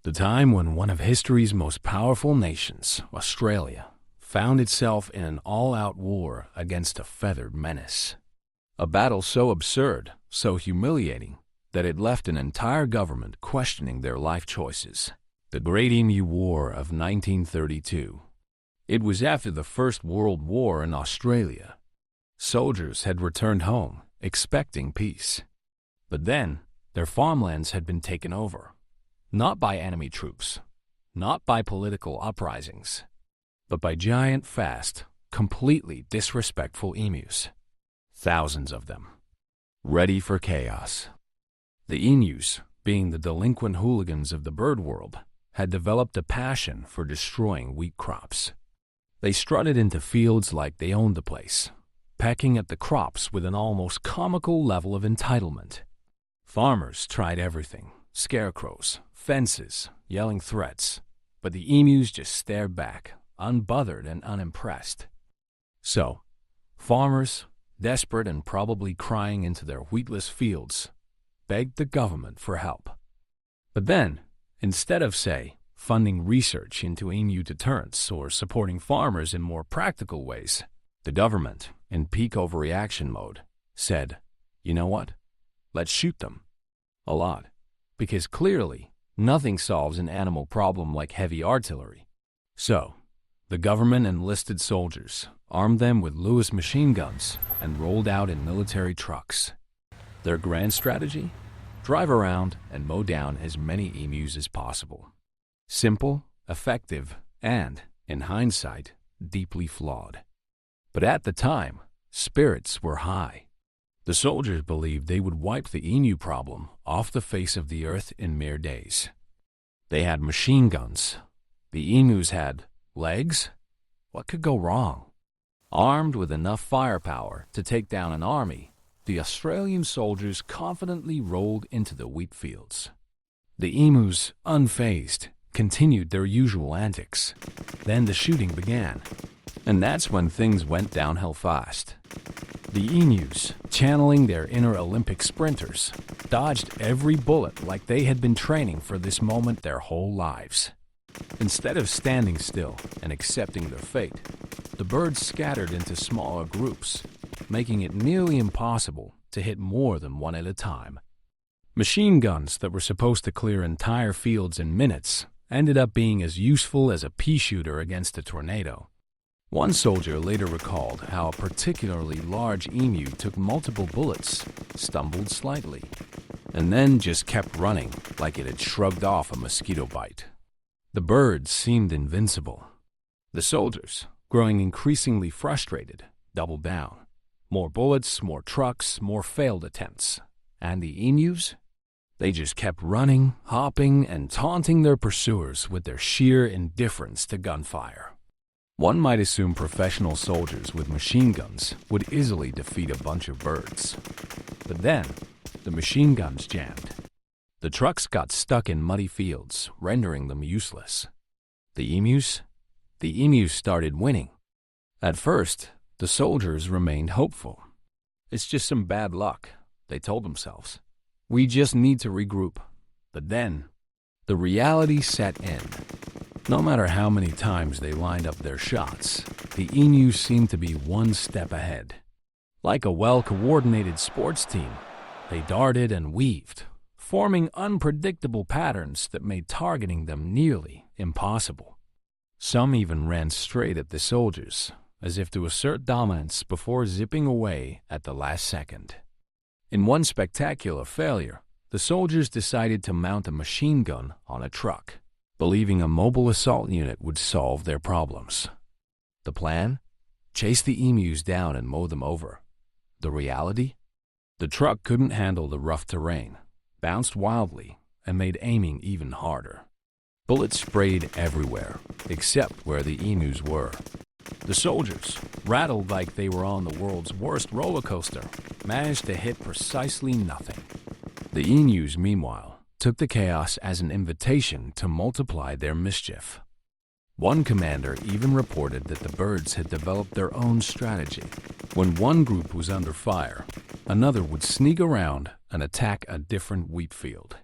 The time when one of history's most powerful nations, Australia, found itself in an all-out war against a feathered menace. A battle so absurd, so humiliating, that it left an entire government questioning their life choices. The Great Emu War of 1932. It was after the First World War in Australia. Soldiers had returned home, expecting peace. But then, their farmlands had been taken over. Not by enemy troops, not by political uprisings, but by giant, fast, completely disrespectful emus. Thousands of them, ready for chaos. The emus, being the delinquent hooligans of the bird world, had developed a passion for destroying wheat crops. They strutted into fields like they owned the place, pecking at the crops with an almost comical level of entitlement. Farmers tried everything: scarecrows, fences, yelling threats, but the emus just stared back, unbothered and unimpressed. So, farmers, desperate and probably crying into their wheatless fields, begged the government for help. But then, instead of, say, funding research into emu deterrence or supporting farmers in more practical ways, the government, in peak overreaction mode, said, "You know what? Let's shoot them." A lot. Because clearly, nothing solves an animal problem like heavy artillery. So, the government enlisted soldiers, armed them with Lewis machine guns, and rolled out in military trucks. Their grand strategy? Drive around and mow down as many emus as possible. Simple, effective, and, in hindsight, deeply flawed. But at the time, spirits were high. The soldiers believed they would wipe the emu problem off the face of the earth in mere days. They had machine guns. The emus had legs? What could go wrong? Armed with enough firepower to take down an army, the Australian soldiers confidently rolled into the wheat fields. The emus, unfazed, continued their usual antics. Then the shooting began. And that's when things went downhill fast. The emus, channeling their inner Olympic sprinters, dodged every bullet like they had been training for this moment their whole lives. Instead of standing still and accepting their fate, the birds scattered into smaller groups, making it nearly impossible to hit more than one at a time. Machine guns that were supposed to clear entire fields in minutes ended up being as useful as a pea shooter against a tornado. One soldier later recalled how a particularly large emu took multiple bullets, stumbled slightly, and then just kept running like it had shrugged off a mosquito bite. The birds seemed invincible. The soldiers, growing increasingly frustrated, doubled down. More bullets, more trucks, more failed attempts. And the emus? They just kept running, hopping, and taunting their pursuers with their sheer indifference to gunfire. One might assume professional soldiers with machine guns would easily defeat a bunch of birds. But then, the machine guns jammed. The trucks got stuck in muddy fields, rendering them useless. The emus? The emus started winning. At first, the soldiers remained hopeful. "It's just some bad luck," they told themselves. "We just need to regroup." But then, the reality set in. No matter how many times they lined up their shots, the emus seemed to be one step ahead. Like a well-coordinated sports team, they darted and weaved, forming unpredictable patterns that made targeting them nearly impossible. Some even ran straight at the soldiers, as if to assert dominance before zipping away at the last second. In one spectacular failure, the soldiers decided to mount a machine gun on a truck, believing a mobile assault unit would solve their problems. The plan? Chase the emus down and mow them over. The reality? The truck couldn't handle the rough terrain, bounced wildly, and made aiming even harder. Bullets sprayed everywhere, except where the emus were. The soldiers, rattled like they were on the world's worst roller coaster, managed to hit precisely nothing. The emus, meanwhile, took the chaos as an invitation to multiply their mischief. One commander even reported that the birds had developed their own strategy. When one group was under fire, another would sneak around and attack a different wheat field.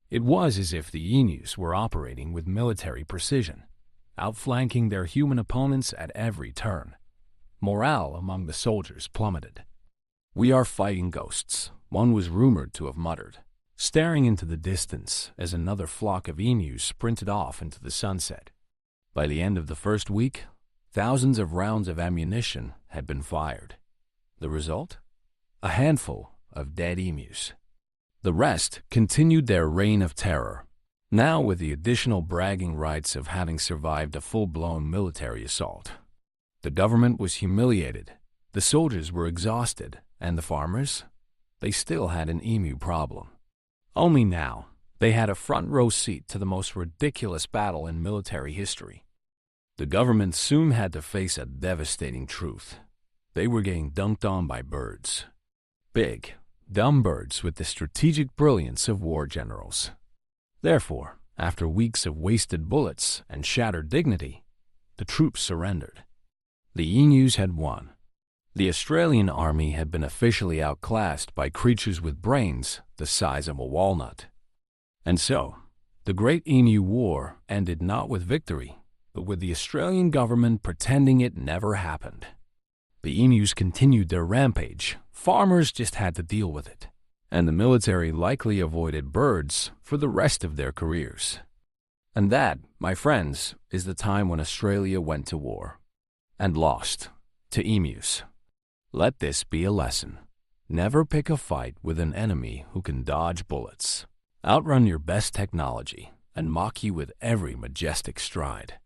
It was as if the Emus were operating with military precision, outflanking their human opponents at every turn. Morale among the soldiers plummeted. "We are fighting ghosts," one was rumored to have muttered, staring into the distance as another flock of emus sprinted off into the sunset. By the end of the first week, thousands of rounds of ammunition had been fired. The result? A handful of dead emus. The rest continued their reign of terror, now with the additional bragging rights of having survived a full-blown military assault. The government was humiliated, the soldiers were exhausted, and the farmers? They still had an emu problem. Only now, they had a front-row seat to the most ridiculous battle in military history. The government soon had to face a devastating truth. They were getting dunked on by birds. Big, dumb birds with the strategic brilliance of war generals. Therefore, after weeks of wasted bullets and shattered dignity, the troops surrendered. The emus had won. The Australian army had been officially outclassed by creatures with brains the size of a walnut. And so, the Great Emu War ended not with victory, but with the Australian government pretending it never happened. The emus continued their rampage, farmers just had to deal with it, and the military likely avoided birds for the rest of their careers. And that, my friends, is the time when Australia went to war and lost to emus. Let this be a lesson. Never pick a fight with an enemy who can dodge bullets, outrun your best technology, and mock you with every majestic stride.